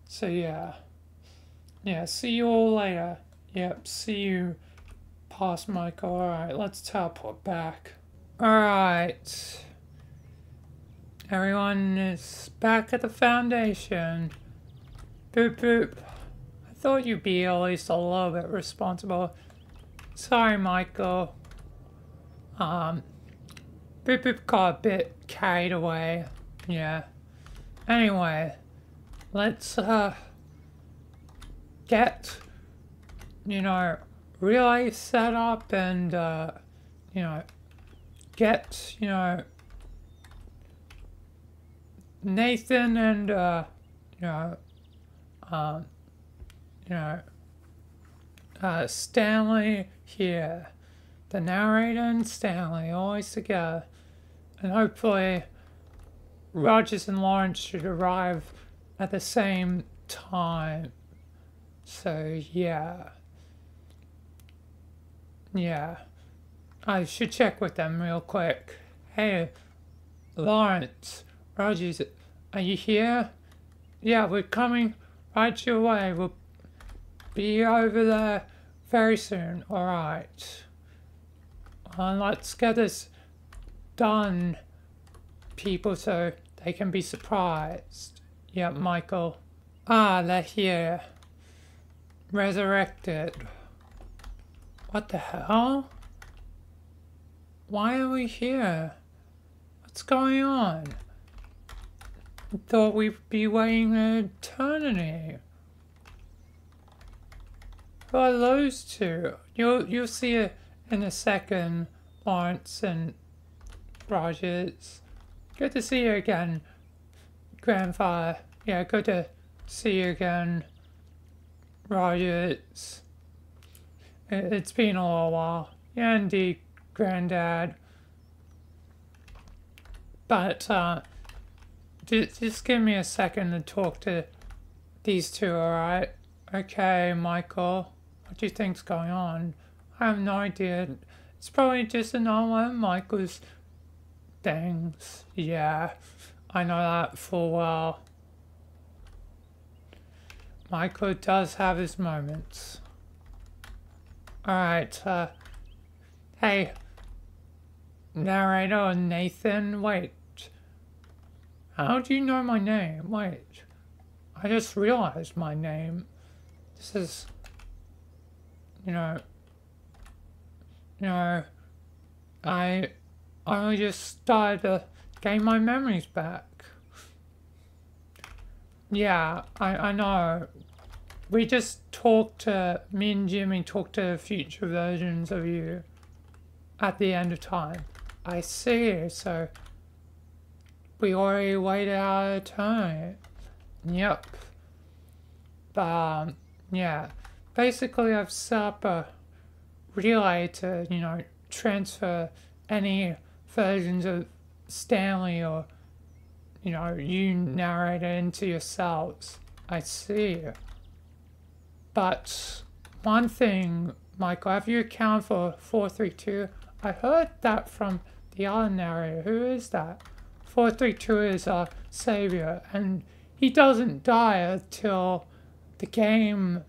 So yeah. Yeah, see you all later. Yep, see you, past Michael. Alright, let's teleport back. Alright. Everyone is back at the foundation. Boop boop. I thought you'd be at least a little bit responsible. Sorry, Michael. Boop boop got a bit carried away. Yeah. Anyway, let's get, relay set up and get, Nathan and Stanley here. The narrator and Stanley always together. And hopefully Rogers and Lawrence should arrive at the same time. So yeah. Yeah. I should check with them real quick. Hey, Lawrence, Rogers, are you here? Yeah, we're coming right your way. We'll be over there very soon. Alright. Let's get this done, people, so they can be surprised. Yep, Michael. Ah, they're here. Resurrected. What the hell? Why are we here? What's going on? I thought we'd be waiting an eternity. Who are those two? You'll see it in a second, Lawrence and Rogers. Good to see you again, Grandfather. Yeah, good to see you again, Rogers. It's been a little while. Yeah, indeed, Granddad. But, just give me a second to talk to these two, alright? Okay, Michael. What do you think's going on? I have no idea. It's probably just another one of Michael's things. Yeah, I know that full well. Michael does have his moments. Alright, hey, narrator Nathan, wait. How do you know my name? Wait, I just realized my name. This is, I only just started to gain my memories back. Yeah, I know. We just me and Jimmy talked to future versions of you at the end of time. I see, so we already waited our turn. Yep. Yeah. Basically, I've set up a relay to, you know, transfer any versions of Stanley or, you know, you narrator into yourselves. I see. But one thing, Michael, have you accounted for 432? I heard that from the other narrator. Who is that? 432 is our savior, and he doesn't die until the game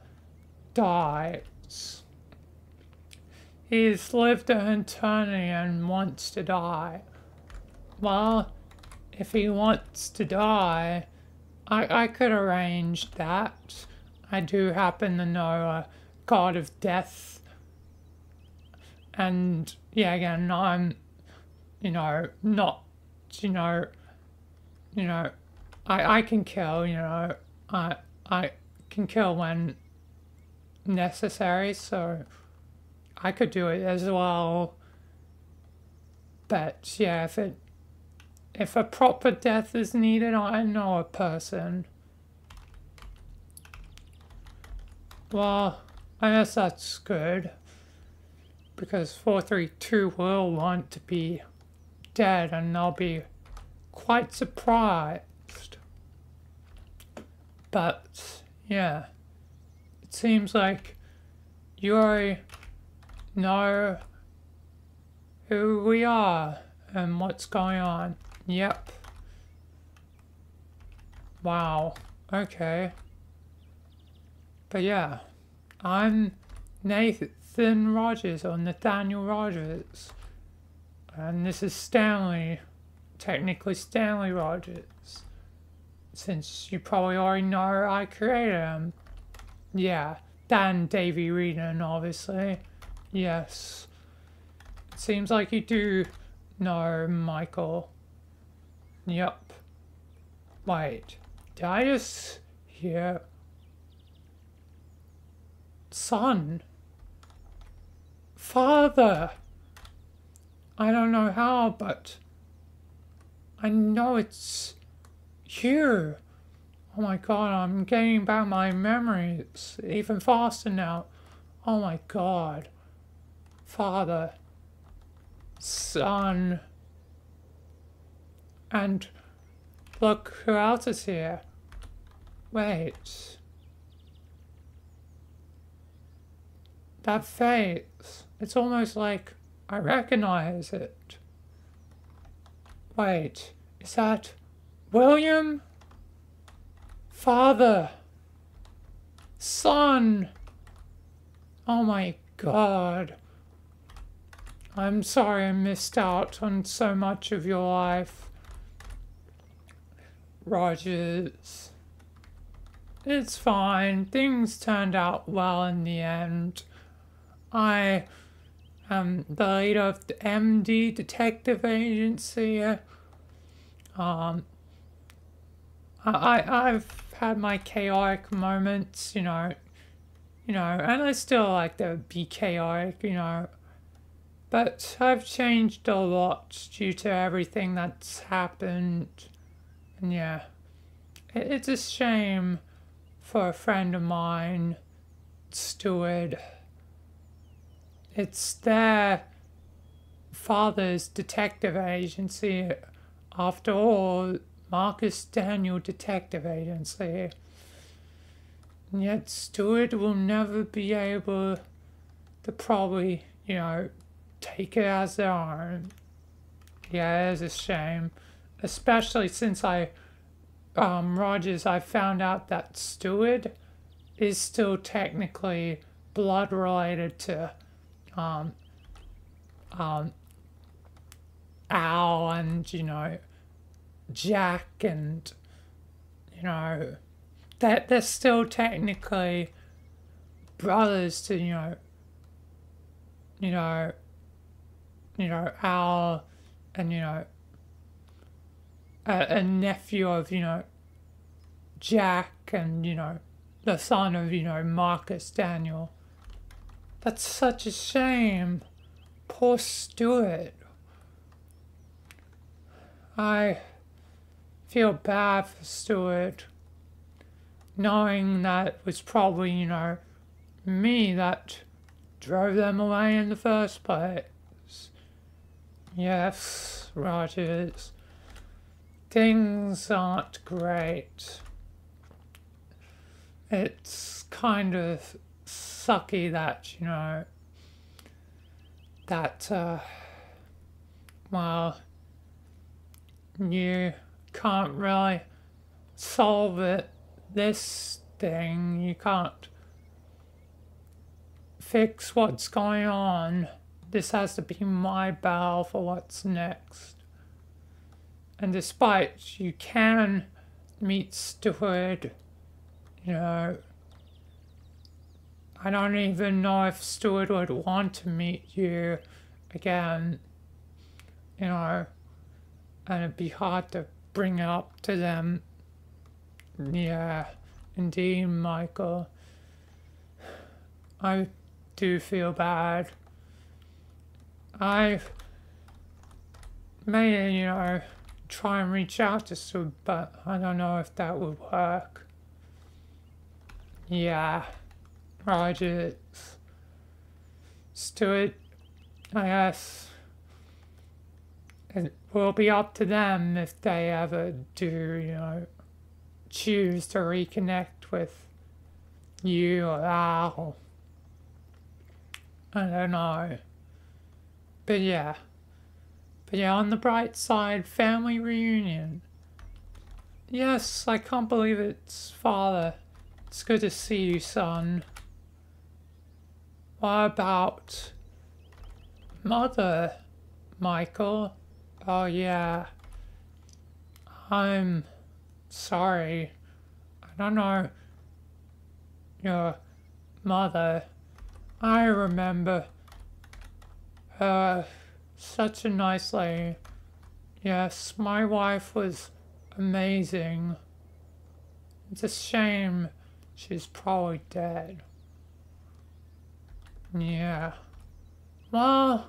dies. He's lived an eternity and wants to die. Well, if he wants to die, I could arrange that. I do happen to know a god of death. And yeah, again, I'm, you know, not, you know, I can kill, you know, I can kill when necessary, so I could do it as well. But yeah, if a proper death is needed, I know a person. Well, I guess that's good, because 432 will want to be dead, and they'll be quite surprised. But yeah, it seems like you already know who we are and what's going on. Yep. Wow. Okay. But yeah, I'm Nathan Rogers, or Nathaniel Rogers. And this is Stanley, technically Stanley Rogers. Since you probably already know I created him. Yeah, Dan Davey Reedon, obviously. Yes. It seems like you do know Michael. Yep. Wait, did I just hear... Son? Father? I don't know how, but I know it's you. Oh my god, I'm getting back my memories even faster now. Oh my god. Father. Son. And look who else is here. Wait. That face. It's almost like I recognize it. Wait, is that William? Father. Son. Oh my god. I'm sorry I missed out on so much of your life, Rogers. It's fine. Things turned out well in the end. I am the leader of the MD Detective Agency. I've had my chaotic moments, you know, and I still like to be chaotic, you know. But I've changed a lot due to everything that's happened. And yeah, it's a shame for a friend of mine, Stewart. It's their father's detective agency. After all, Marcus Daniel Detective Agency. And yet Stewart will never be able to probably, you know, take it as their own. Yeah, it is a shame. Especially since Rogers, I found out that Stewart is still technically blood related to Al and, you know, Jack, and, you know, that they're still technically brothers to, you know, Al, and, you know, a nephew of, you know, Jack, and, you know, the son of, you know, Marcus Daniel. That's such a shame. Poor Stewart. feel bad for Stuart, knowing that it was probably, me that drove them away in the first place. Yes, Rogers. Things aren't great. It's kind of sucky that, well, you can't really solve it. This thing, you can't fix what's going on. This has to be my battle for what's next. And despite you can meet Stuart, I don't even know if Stuart would want to meet you again, and it'd be hard to bring it up to them. Yeah, indeed, Michael. I do feel bad. I may, try and reach out to Stuart, but I don't know if that would work. Yeah, Rogers. Stuart, I guess it will be up to them if they ever do, choose to reconnect with you or Al. I don't know. But yeah, on the bright side, family reunion. Yes, I can't believe it's Father. It's good to see you, son. What about Mother, Michael? Oh yeah. I'm sorry. I don't know your mother. I remember her, such a nice lady. Yes, my wife was amazing. It's a shame she's probably dead. Yeah. Well,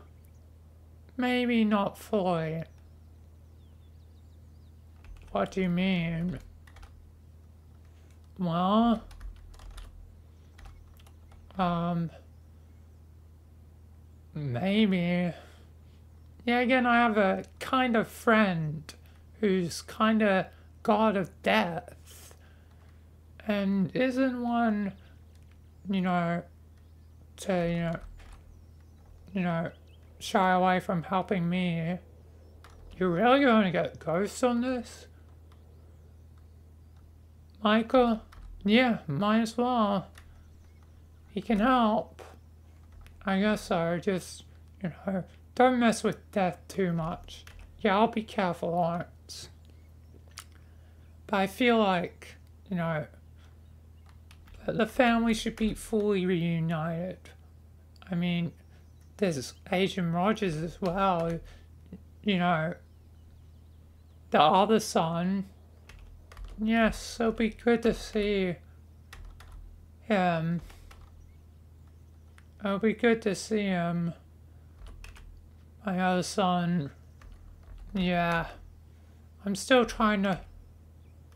maybe not fully. What do you mean? Well, maybe. Yeah, again, I have a kind of friend who's kind of god of death. And isn't one, to, shy away from helping me. You're really going to get ghosts on this? Michael? Yeah, might as well. He can help. I guess so, just, don't mess with death too much. Yeah, I'll be careful, Lawrence. But I feel like, the family should be fully reunited. I mean, there's Agent Rogers as well. The other son. Yes, it'll be good to see him. It'll be good to see him. My other son. Yeah. I'm still trying to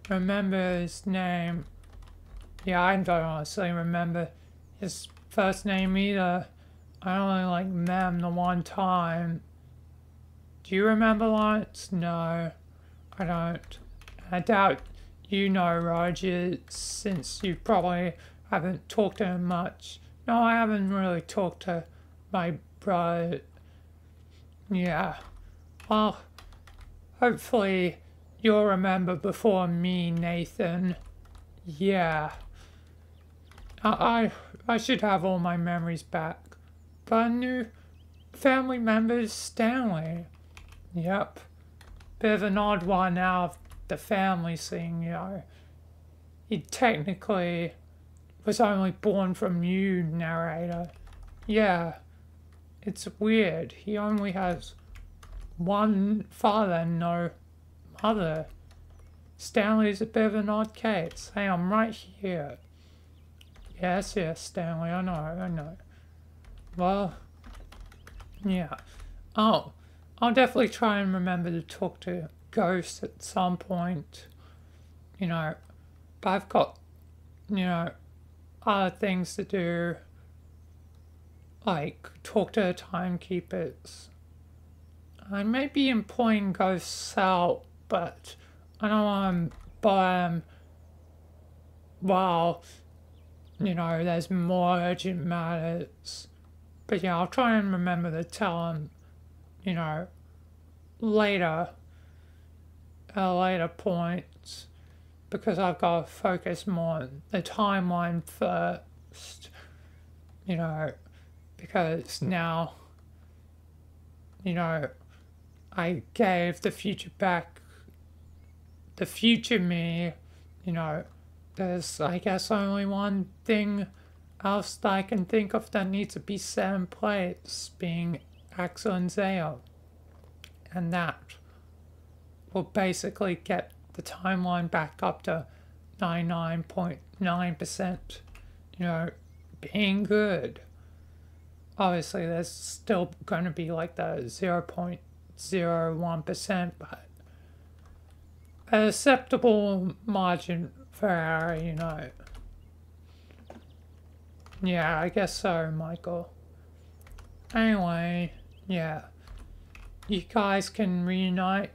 remember his name. Yeah, I don't honestly remember his first name either. I only met him the one time. Do you remember, Lawrence? No, I don't. I doubt you know Roger, since you probably haven't talked to him much. No, I haven't really talked to my brother. Yeah. Well, hopefully you'll remember before me, Nathan. Yeah. I should have all my memories back. But a new family member is Stanley. Yep. Bit of an odd one out of the family scene, He technically was only born from you, narrator. Yeah. It's weird. He only has one father and no mother. Stanley's a bit of an odd case. Hey, I'm right here. Yes, Stanley, I know. Well, yeah. Oh, I'll definitely try and remember to talk to ghost at some point, you know, but I've got, you know, other things to do, like talk to the timekeepers. I may be employing ghosts out, but I don't want to buy them while, you know, there's more urgent matters. But yeah, I'll try and remember to tell them, you know, later, at a later point, because I've got to focus more on the timeline first, you know, because now, you know, I gave the future back, the future me, you know, there's, I guess, only one thing else that I can think of that needs to be set in place, being Axel and Zeo. And that will basically get the timeline back up to 99.9%, you know, being good. Obviously, there's still going to be like the 0.01%, but an acceptable margin for error, you know. Yeah, I guess so, Michael. Anyway, yeah. You guys can reunite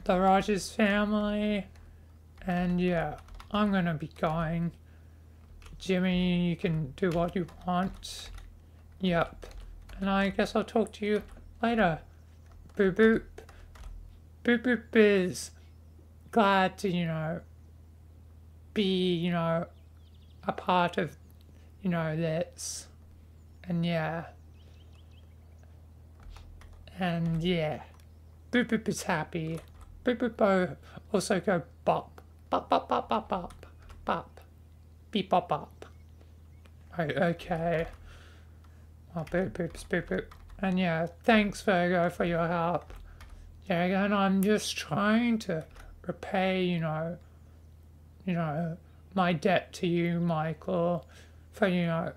the Rogers family. And yeah, I'm gonna be going. Jimmy, you can do what you want. Yep. And I guess I'll talk to you later. Boop boop. Boop boop is glad to, you know, be, you know, a part of, you know, this. And yeah. And yeah. Boop boop is happy. Boop boop also go bop. Bop bop bop bop bop. Bop. Beep bop bop. Okay. Well, boop boop boop boop. And yeah, thanks Virgo for your help. Yeah, and I'm just trying to repay, you know, my debt to you, Michael, for, you know,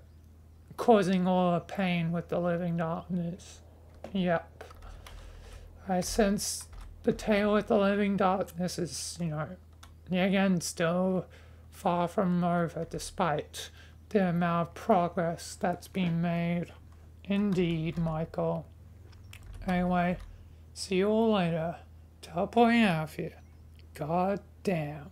causing all the pain with the living darkness. Yep. I sense the tale with the living darkness is, you know, again, still far from over, despite the amount of progress that's been made. Indeed, Michael. Anyway, see you all later. Teleporting out of here. God damn.